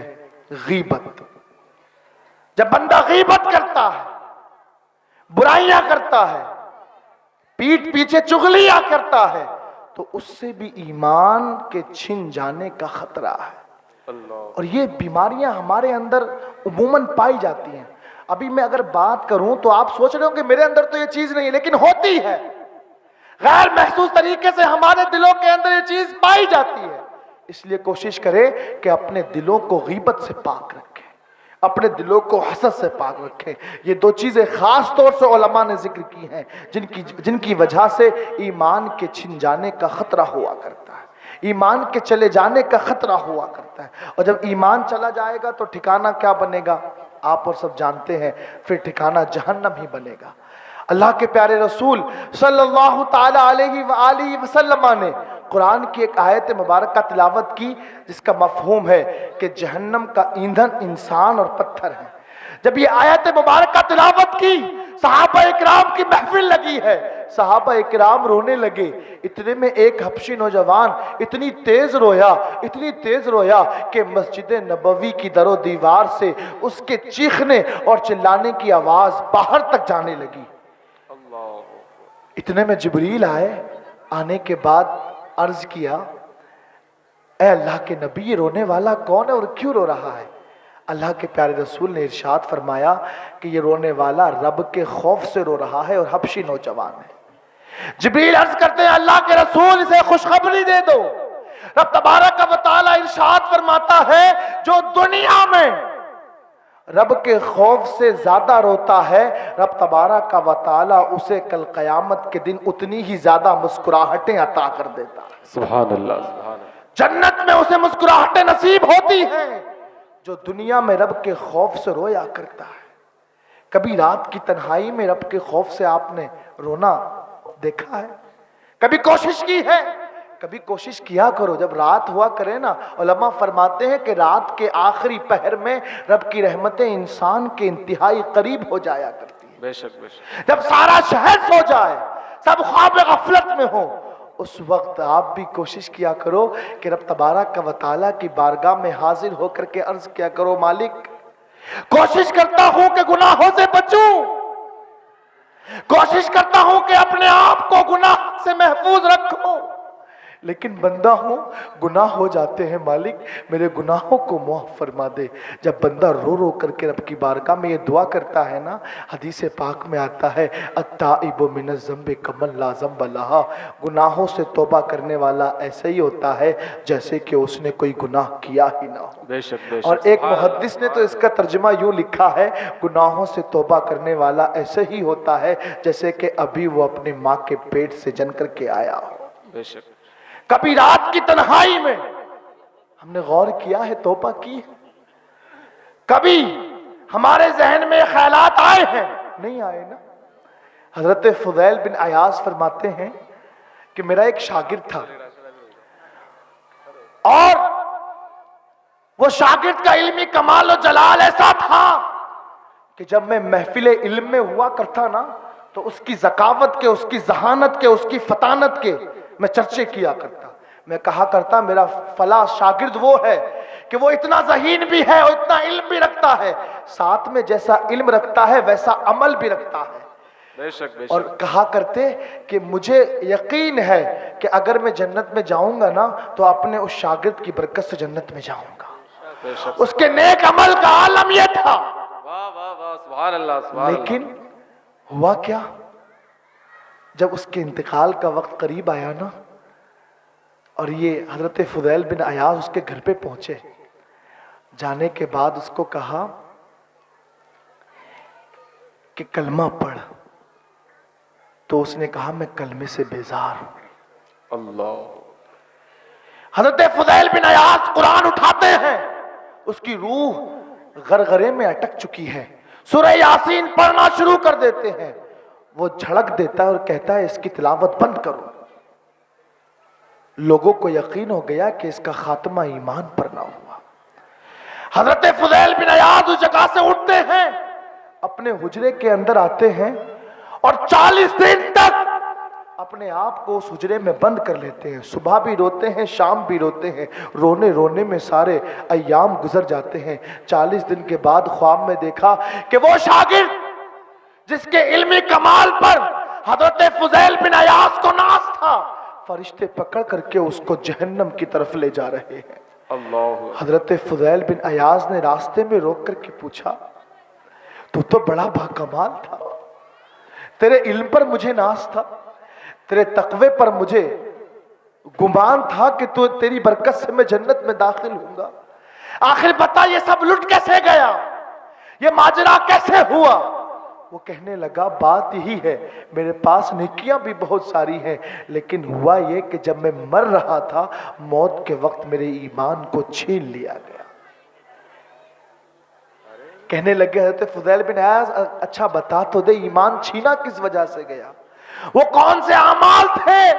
गीबत। जब बंदा गीबत करता है, बुराइयां करता है, पीठ पीछे चुगलियां करता है, तो उससे भी ईमान के छिन जाने का खतरा है। और ये बीमारियां हमारे अंदर उमूमन पाई जाती हैं। अभी मैं अगर बात करूं तो आप सोच रहे हो कि मेरे अंदर तो ये चीज नहीं है, लेकिन होती है। गैर महसूस तरीके से हमारे दिलों के अंदर ये चीज पाई जाती है। इसलिए कोशिश करें कि अपने दिलों को गीबत से पाक रखें, अपने दिलों को हसद से पाक रखें। ये दो चीजें खास तौर से उलमा ने जिक्र की हैं जिनकी वजह से ईमान के छिन जाने का खतरा हुआ करता है, ईमान के चले जाने का खतरा हुआ करता है। और जब ईमान चला जाएगा तो ठिकाना क्या बनेगा आप और सब जानते हैं, फिर ठिकाना जहन्नम ही बनेगा। अल्लाह के प्यारे रसूल सल्लल्लाहु ताला अलैहि वसल्लम ने कुरान की एक आयत मुबारक का तिलावत की जिसका मफहूम है कि जहन्नम का ईंधन इंसान और पत्थर है। जब ये आयत मुबारक का तिलावत की, सहाबा इकराम की महफिल लगी है, सहाबा इकराम रोने लगे। इतने में एक हबशी नौजवान इतनी तेज रोया कि मस्जिद नबवी की दरो दीवार से उसके चीखने और चिल्लाने की आवाज बाहर तक जाने लगी। इतने में जिब्रील आए। आने के बाद अर्ज किया, ऐ अल्लाह के नबी ये रोने वाला कौन है और क्यों रो रहा है? अल्लाह के प्यारे रसूल ने इरशाद फरमाया कि ये रोने वाला रब के खौफ से रो रहा है और हबशी नौजवान है। जिब्रील अर्ज करते हैं, अल्लाह के रसूल इसे खुशखबरी दे दो। रब तबारक व तआला इरशाद फरमाता है, जो दुनिया में रब के खौफ से ज्यादा रोता है, रब तबारक व तआला उसे कल क़यामत के दिन उतनी ही ज्यादा मुस्कुराहटें अता कर देता है। सुभान अल्लाह। जन्नत में उसे मुस्कुराहटें नसीब होती हैं जो दुनिया में रब के खौफ से रोया करता है। कभी रात की तन्हाई में रब के खौफ से आपने रोना देखा है? कभी कोशिश की है? कभी कोशिश किया करो। जब रात हुआ करे ना, उलमा फरमाते हैं कि रात के आखिरी पहर में रब की रहमतें इंसान के इंतहाई करीब हो जाया करती है। बेशक बेशक। जब सारा शहर सो जाए, सब ख्वाब गफलत में हो, उस वक्त आप भी कोशिश किया करो कि रब तबारक व तआला की बारगाह में हाजिर होकर के अर्ज किया करो, मालिक कोशिश करता हूं कि गुनाहों से बचूं, कोशिश करता हूं कि अपने आप को गुनाह से महफूज रखूं, लेकिन बंदा हूं, गुनाह हो जाते हैं, मालिक मेरे गुनाहों को माफ फरमा दे। जब बंदा रो रो करके रब की बारगाह में ये दुआ करता है ना, हदीस पाक में आता है, अत्ताइबु मिनज़ ज़ंबि कमन ला ज़ंब लहा, गुनाहों से तौबा करने वाला ऐसे ही होता है जैसे कि उसने कोई गुनाह किया ही ना हो। बेशक बेशक। और एक मुहद्दिस ने तो इसका तर्जुमा यूं लिखा है, गुनाहों से तौबा करने वाला ऐसे ही होता है जैसे कि अभी वो अपनी माँ के पेट से जन करके आया हो। बेशक। कभी रात की तन्हाई में हमने गौर किया है, तौबा की है? कभी हमारे जहन में ख्यालात आए हैं? नहीं आए ना। हजरत फुदैल बिन अयाज फरमाते हैं कि मेरा एक शागिर्द था और वो शागिर्द का इल्मी कमाल और जलाल ऐसा था कि जब मैं महफिले इल्म में हुआ करता ना, तो उसकी ज़कावत के, उसकी जहानत के, उसकी फतानत के मैं चर्चे किया करता। मैं कहा करता मेरा फला शागिर्द वो है कि वो इतना ज़हीन भी है और इतना इल्म भी रखता है, साथ में जैसा इल्म रखता है वैसा अमल भी रखता है। बेशक बेशक। और कहा करते कि मुझे यकीन है कि अगर मैं जन्नत में जाऊंगा ना, तो अपने उस शागिर्द की बरकत से जन्नत में जाऊंगा। बेशक। उसके नेक अमल का आलम यह था। वाह वाह वाह, सुभान अल्लाह सुभान अल्लाह। लेकिन हुआ क्या, जब उसके इंतकाल का वक्त करीब आया ना, और ये हजरत फुदैल बिन अयाज उसके घर पे पहुंचे, जाने के बाद उसको कहा कि कलमा पढ़, तो उसने कहा मैं कलमे से बेजार हूं। अल्लाह। हजरत फुदैल बिन अयाज कुरान उठाते हैं, उसकी रूह गरगरे में अटक चुकी है, सूरह यासीन पढ़ना शुरू कर देते हैं, वो झड़क देता है और कहता है इसकी तिलावत बंद करो। लोगों को यकीन हो गया कि इसका खात्मा ईमान पर ना हुआ। हजरत फुदैल बिन अयाज उस जगह से उठते हैं, अपने हुजरे के अंदर आते हैं और 40 दिन तक अपने आप को उस हुजरे में बंद कर लेते हैं। सुबह भी रोते हैं, शाम भी रोते हैं, रोने रोने में सारे अय्याम गुजर जाते हैं। 40 दिन के बाद ख्वाब में देखा कि वो शागिर्द जिसके इल्मी कमाल पर हजरत फुदैल बिन अयाज को नाज था, फरिश्ते पकड़ करके उसको जहन्नम की तरफ ले जा रहे हैं। अल्लाह। हजरत फुदैल बिन अयाज ने रास्ते में रोक करके पूछा, तू तो बड़ा बाकमाल था, तेरे इल्म पर मुझे नाज था, तेरे तकवे पर मुझे गुमान था कि तू, तेरी बरकत से मैं जन्नत में दाखिल होऊंगा, आखिर बता ये सब लुट कैसे गया, ये माजरा कैसे हुआ? वो कहने लगा बात यही है, मेरे पास नेकियां भी बहुत सारी हैं, लेकिन हुआ ये कि जब मैं मर रहा था, मौत के वक्त मेरे ईमान को छीन लिया गया। कहने लगे हज़रत फुदैल बिन अयाज, अच्छा बता तो दे, ईमान छीना किस वजह से गया? वो कौन से अमाल थे,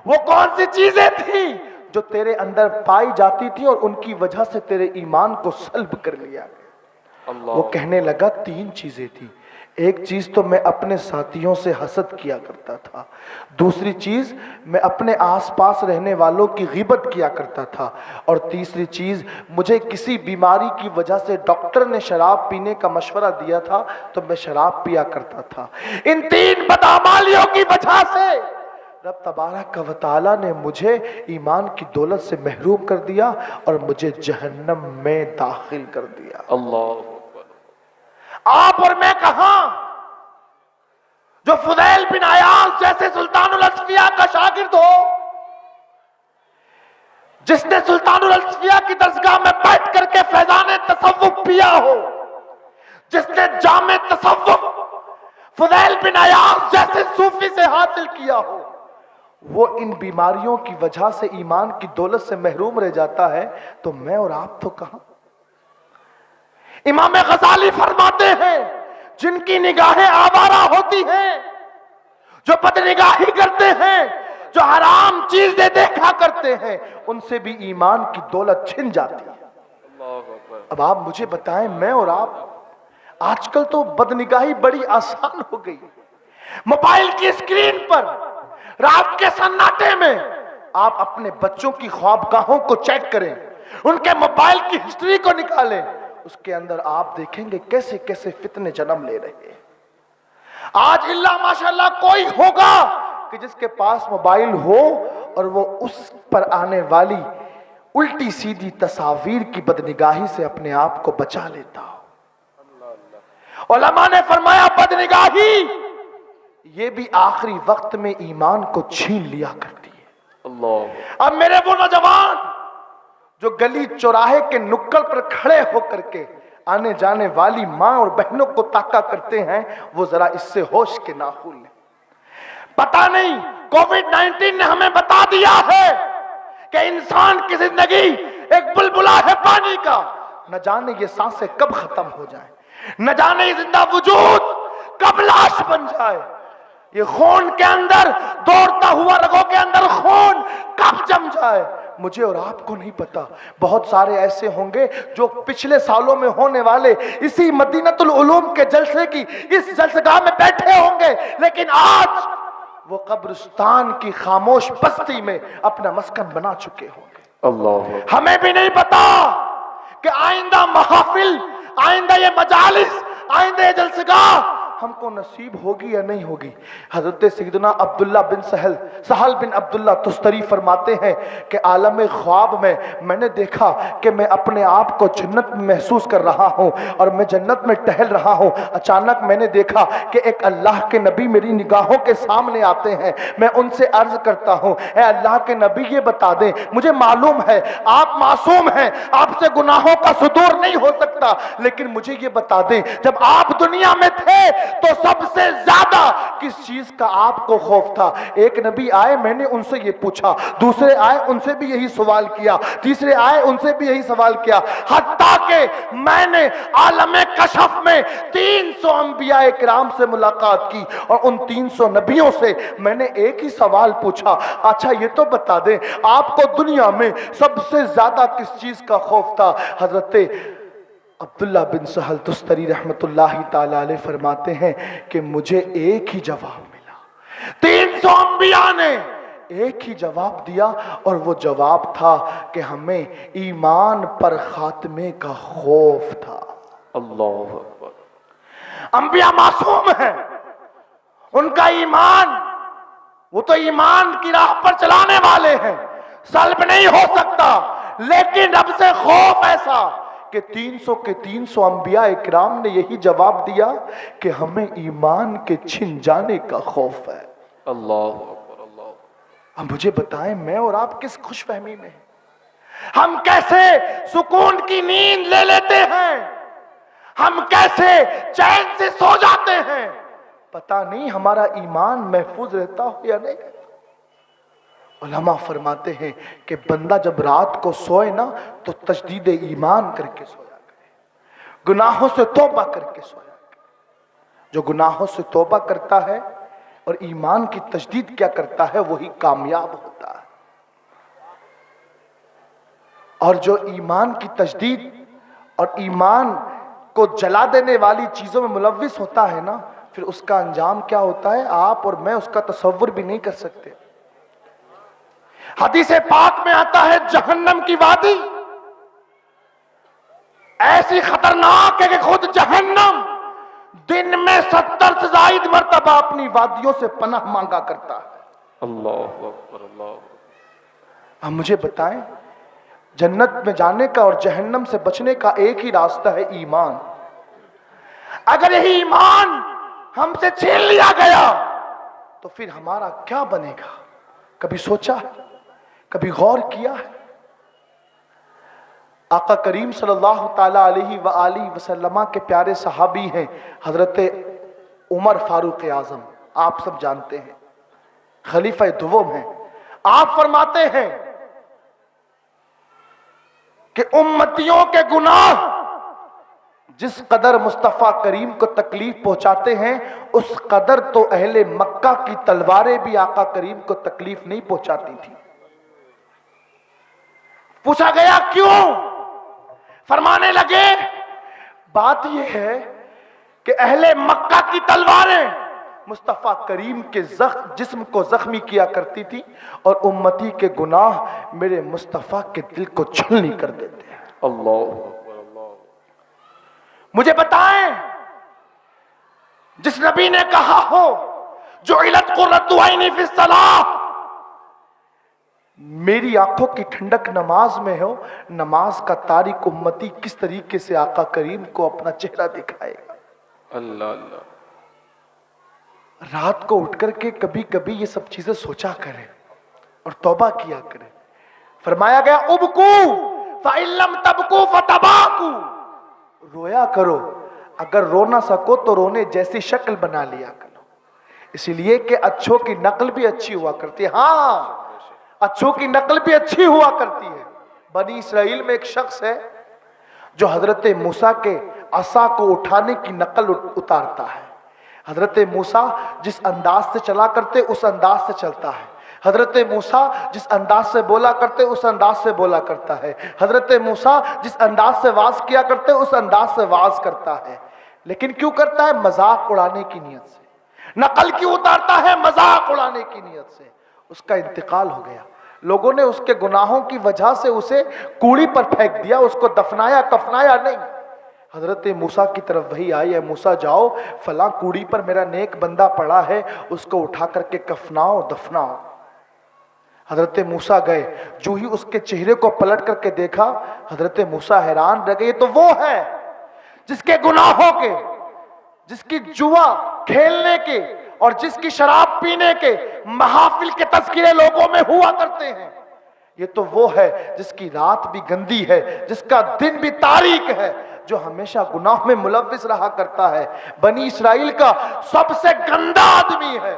वो कौन सी चीजें थी जो तेरे अंदर पाई जाती थी और उनकी वजह से तेरे ईमान को सल्ब कर लिया गया? वो कहने लगा 3 चीजें थी। एक चीज तो मैं अपने साथियों से हसद किया करता था, दूसरी चीज मैं अपने आसपास रहने वालों की गिबत किया करता था, और तीसरी चीज मुझे किसी बीमारी की वजह से डॉक्टर ने शराब पीने का मशवरा दिया था तो मैं शराब पिया करता था। इन 3 बदअमालियों की वजह से रब तबारक व तआला ने मुझे ईमान की दौलत से महरूम कर दिया और मुझे जहन्नम में दाखिल कर दिया। अल्लाह। आप और मैं कहां, जो फुदैल बिन अयाज जैसे सुल्तानुल असफिया का शागिर्द हो, जिसने सुल्तानुल असफिया की दरगाह में बैठ करके फैजाने तसव्वुफ पिया हो, जिसने जामे तसव्वुफ फुदैल बिन अयाज जैसे सूफी से हासिल किया हो, वो इन बीमारियों की वजह से ईमान की दौलत से महरूम रह जाता है, तो मैं और आप तो कहां। इमाम गजाली फरमाते हैं, जिनकी निगाहें आवारा होती हैं, जो बदनिगाही करते हैं, जो हराम चीजें देखा करते हैं, उनसे भी ईमान की दौलत छिन जाती है। अब आप मुझे बताएं, मैं और आप आजकल तो बदनिगाही बड़ी आसान हो गई। मोबाइल की स्क्रीन पर रात के सन्नाटे में आप अपने बच्चों की ख्वाबगाहों को चेक करें, उनके मोबाइल की हिस्ट्री को निकालें, उसके अंदर आप देखेंगे कैसे कैसे फितने जन्म ले रहे हैं। आज इल्ला माशाल्लाह कोई होगा कि जिसके पास मोबाइल हो और वो उस पर आने वाली उल्टी सीधी तस्वीर की बदनिगाही से अपने आप को बचा लेता हो। उलमा ने फरमाया, बदनिगाही ये भी आखिरी वक्त में ईमान को छीन लिया करती है। अल्लाह। अब मेरे वो नौजवान जो गली चौराहे के नुक्कड़ पर खड़े होकर के आने जाने वाली मां और बहनों को ताका करते हैं, वो जरा इससे होश के नाखून लें। पता नहीं कोविड-19 ने हमें बता दिया है कि इंसान की जिंदगी एक बुलबुला है पानी का, न जाने ये सांसें कब खत्म हो जाए, न जाने ये जिंदा वजूद कब लाश बन जाए, ये खून के अंदर दौड़ता हुआ रगों के अंदर खून कब जम जाए, मुझे और आपको नहीं पता। बहुत सारे ऐसे होंगे जो पिछले सालों में होने वाले इसी मदीनतुल उलूम के जलसे की इस जलसगाह में बैठे होंगे, लेकिन आज वो कब्रिस्तान की खामोश बस्ती में अपना मस्कन बना चुके होंगे। अल्लाह। हमें भी नहीं पता कि आइंदा महफिल, आइंदा ये मजालिस, आइंदा ये जलसगाह हमको नसीब होगी या नहीं होगी। हजरत सैयदना अब्दुल्ला बिन सहल बिन अब्दुल्ला तुस्तरी फरमाते हैं कि आलम ख्वाब में मैंने देखा कि मैं अपने आप को जन्नत में महसूस कर रहा हूं और मैं जन्नत में टहल रहा हूं। अचानक मैंने देखा कि एक अल्लाह के नबी मेरी निगाहों के सामने आते हैं। मैं उनसे अर्ज करता हूं, ए अल्लाह के नबी ये बता दें, मुझे मालूम है आप मासूम हैं, आपसे गुनाहों का सुदूर नहीं हो सकता, लेकिन मुझे ये बता दें, जब आप दुनिया में थे तो सबसे ज्यादा किस चीज का आपको खौफ था। एक नबी आए, मैंने उनसे ये पूछा, दूसरे आए, उनसे भी यही सवाल किया, तीसरे आए, उनसे भी यही सवाल किया, हत्ता के मैंने आलमे कशफ में 300 अंबिया इकराम से मुलाकात की और उन 300 नबियों से मैंने एक ही सवाल पूछा, अच्छा ये तो बता दें आपको दुनिया में सबसे ज्यादा किस चीज का खौफ था। हजरत अब्दुल्ला बिन सहल तुस्तरी रहमतुल्लाहि ताला अलैह फरमाते हैं कि मुझे एक ही जवाब मिला। 300 अंबिया ने एक ही जवाब दिया और वो जवाब था कि हमें ईमान पर खात्मे का खौफ था। अल्लाह अकबर। अंबिया मासूम है, उनका ईमान, वो तो ईमान की राह पर चलाने वाले हैं, सल्ब नहीं हो सकता, लेकिन रब से खौफ ऐसा कि 300 के 300 अंबिया इकराम ने यही जवाब दिया कि हमें ईमान के छिन जाने का खौफ है। अल्लाह अकबर, अल्लाह। अब मुझे बताएं, मैं और आप किस खुशफहमी में हैं? हम कैसे सुकून की नींद ले लेते हैं, हम कैसे चैन से सो जाते हैं, पता नहीं हमारा ईमान महफूज रहता हो या नहीं। उलमा फरमाते हैं कि बंदा जब रात को सोए ना तो तजदीद ईमान करके सोया करे, गुनाहों से तौबा करके सोया करे। जो गुनाहों से तौबा करता है और ईमान की तजदीद क्या करता है, वही कामयाब होता है। और जो ईमान की तजदीद और ईमान को जला देने वाली चीजों में मुलव्विस होता है ना, फिर उसका अंजाम क्या होता है आप और मैं उसका तसव्वुर भी नहीं कर सकते। हदीस पाक में आता है, जहन्नम की वादी ऐसी खतरनाक है कि खुद जहन्नम दिन में 70 से ज्यादा मर्तबा अपनी वादियों से पनाह मांगा करता है। अल्लाह अकबर, अल्लाह। अब मुझे बताएं, जन्नत में जाने का और जहन्नम से बचने का एक ही रास्ता है, ईमान। अगर यही ईमान हमसे छीन लिया गया तो फिर हमारा क्या बनेगा? कभी सोचा है, कभी गौर किया है? आका करीम सल्लल्लाहु ताला अलैहि व आलिहि वसल्लम के प्यारे सहाबी हैं हजरत उमर फारूक आजम, आप सब जानते हैं। खलीफा दुवम हैं। आप फरमाते हैं कि उम्मतियों के गुनाह जिस कदर मुस्तफा करीम को तकलीफ पहुंचाते हैं, उस कदर तो अहले मक्का की तलवारें भी आका करीम को तकलीफ नहीं पहुंचाती थी। पूछा गया क्यों? फरमाने लगे बात यह है कि अहले मक्का की तलवारें मुस्तफा करीम के जिस्म को जख्मी किया करती थी और उम्मती के गुनाह मेरे मुस्तफा के दिल को छलनी कर देते हैं। अल्लाह मुझे बताएं, जिस नबी ने कहा हो जो इलत कुर्रतु ऐनी फी सलाह, मेरी आंखों की ठंडक नमाज में हो, नमाज का तारिक उम्मती किस तरीके से आका करीम को अपना चेहरा दिखाएगा। अल्लाह अल्लाह। रात को उठ करके कभी कभी ये सब चीजें सोचा करें और तौबा किया करें। फरमाया गया उबकू फ़इल्लम तबकू फतबाकू, रोया करो, अगर रो ना सको तो रोने जैसी शक्ल बना लिया करो। इसलिए कि अच्छों की नकल भी अच्छी हुआ करती है। हाँ, अच्छों की नकल भी अच्छी हुआ करती है। बनी इसराइल में एक शख्स है जो हजरत मूसा के असा को उठाने की नकल उतारता है। हजरत मूसा जिस अंदाज से चला करते उस अंदाज से चलता है। हजरत मूसा जिस अंदाज से बोला करते उस अंदाज से बोला करता है। हजरत मूसा जिस अंदाज से वाज किया करते उस अंदाज से वाज करता है। लेकिन क्यों करता है? मजाक उड़ाने की नीयत से। नकल क्यों उतारता है? मजाक उड़ाने की नीयत से। उसका इंतकाल हो गया। लोगों ने उसके गुनाहों की वजह से उसे कूड़ी पर फेंक दिया, उसको दफनाया कफनाया नहीं। हजरत मूसा की तरफ वही आई है, मूसा जाओ फला कूड़ी पर मेरा नेक बंदा पड़ा है, उसको उठा करके कफनाओ दफनाओ। हजरत मूसा गए, जो ही उसके चेहरे को पलट करके देखा, हजरत मूसा हैरान रह गए। ये तो वो है जिसके गुनाहों के, जिसकी जुआ खेलने के और जिसकी शराब पीने के महाफिल के तज़किरे लोगों में हुआ करते हैं। ये तो वो है जिसकी रात भी गंदी है, जिसका दिन भी तारीक है, जो हमेशा गुनाह में मुलव्विस रहा करता है। बनी इसराइल का सबसे गंदा आदमी है।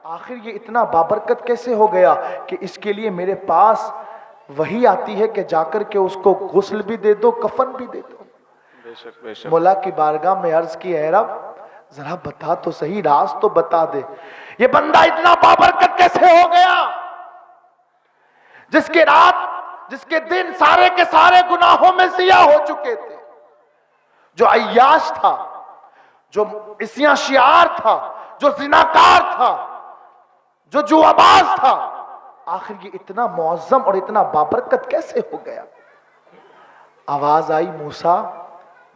आखिर ये इतना बाबरकत कैसे हो गया कि इसके लिए मेरे पास वही आती है कि जाकर के उसको गुस्ल भी दे दो, कफन भी दे दो। बेशक बेशक। मौला की बारगाह में अर्ज की, है रब जरा बता तो सही, राज तो बता दे, ये बंदा इतना बाबरकत कैसे हो गया जिसके रात जिसके दिन सारे के सारे गुनाहों में सियाह हो चुके थे, जो अय्याश था, जो इसिया शियार था, जो जिनाकार था, जो जुआबाज था, आखिर ये इतना मुअज्जम और इतना बाबरकत कैसे हो गया? आवाज आई, मूसा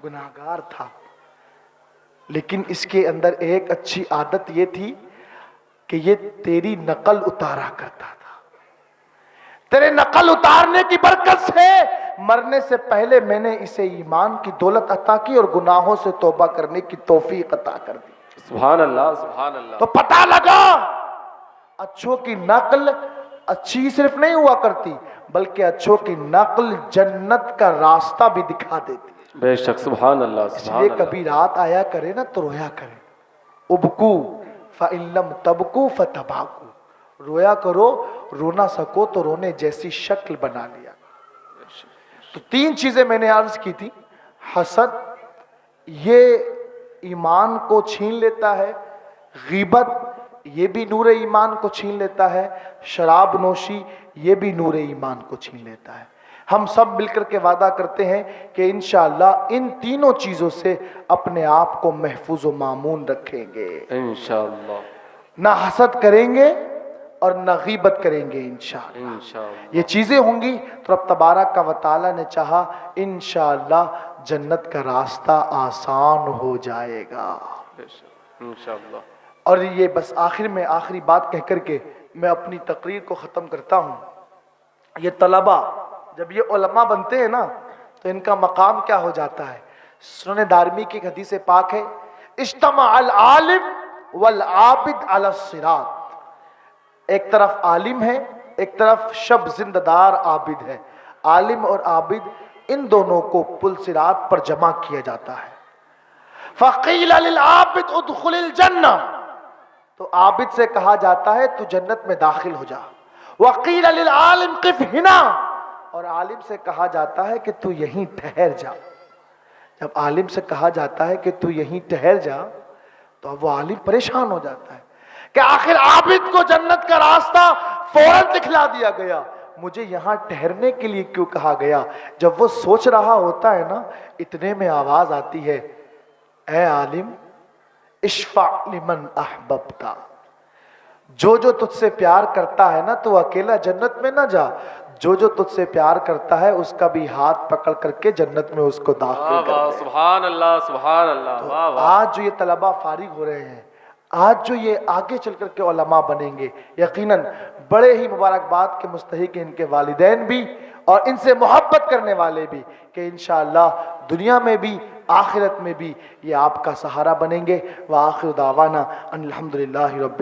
गुनाहगार था, लेकिन इसके अंदर एक अच्छी आदत ये थी कि ये तेरी नकल उतारा करता था। तेरे नकल उतारने की बरकत से मरने से पहले मैंने इसे ईमान की दौलत अता की और गुनाहों से तौबा करने की तौफीक अता कर दी। सुभान अल्लाह सुभान अल्लाह। तो पता लगा अच्छों की नकल अच्छी सिर्फ नहीं हुआ करती, बल्कि अच्छों की नकल जन्नत का रास्ता भी दिखा देती। बेशक सुभान अल्लाह। इसलिए कभी रात आया करे ना तो रोया करे। उबकू फ़इल्लम तबकू फतबाकू, रोया करो, रोना सको तो रोने जैसी शक्ल बना लिया। तो तीन चीजें मैंने अर्ज की थी। हसद ये ईमान को छीन लेता है, गीबत ये भी नूर ईमान को छीन लेता है, शराब नोशी ये भी नूर ईमान को छीन लेता है। हम सब मिलकर के वादा करते हैं कि इंशाअल्लाह इन तीनों चीजों से अपने आप को महफूज व मामून रखेंगे इंशाअल्लाह। ना हसद करेंगे और ना गीबत करेंगे इंशाअल्लाह। ये चीजें होंगी तो रब तबारक व तआला ने चाहा इंशाअल्लाह जन्नत का रास्ता आसान हो जाएगा इंशाअल्लाह। और ये बस आखिर में आखिरी बात कह करके मैं अपनी तकरीर को ख़त्म करता हूँ। ये तलबा जब ये उलमा बनते हैं ना तो इनका मकाम क्या हो जाता है? सुनन दारमी की हदीस पाक है, इज्तमा अल आलिम वल आबिद अला सिरात। एक तरफ आलिम है, एक तरफ शब जिंददार आबिद है। आलिम और आबिद इन दोनों को पुल सिरात पर जमा किया जाता है। फ़क़ील लिल आबिद उदखुलिल जन्नह, तो आबिद से कहा जाता है तू जन्नत में दाखिल हो जा। वकील लिल आलिम क़िफ़ हिना, और आलिम से कहा जाता है कि तू यहीं ठहर जा। जब आलिम से कहा जाता है कि तू यहीं ठहर जा, तो अब वो आलिम परेशान हो जाता है कि आखिर आबिद को जन्नत का रास्ता फौरन दिखला दिया गया, मुझे यहां ठहरने के लिए क्यों कहा गया। जब वो सोच रहा होता है ना, इतने में आवाज आती है, ऐ आलिम इश्फा लिमन अहबब्ता, जो जो तुझसे प्यार करता है ना, तो अकेला जन्नत में ना जा, जो जो तुझसे प्यार करता है उसका भी हाथ पकड़ करके जन्नत में उसको दाखिल कर दे। सुभान अल्लाह, सुभान अल्लाह। तो वाह वाह। आज जो ये तलबा फारिग हो रहे हैं, आज जो ये आगे चल करके उलमा बनेंगे, यकीनन बड़े ही मुबारकबाद के मुस्तहिक हैं इनके वालिदैन भी और इनसे मोहब्बत करने वाले भी, कि इंशाअल्लाह दुनिया में भी आखिरत में भी ये आपका सहारा बनेंगे। व आखिर दावाना अनिल हम्दुलिल्लाहि रब्बिल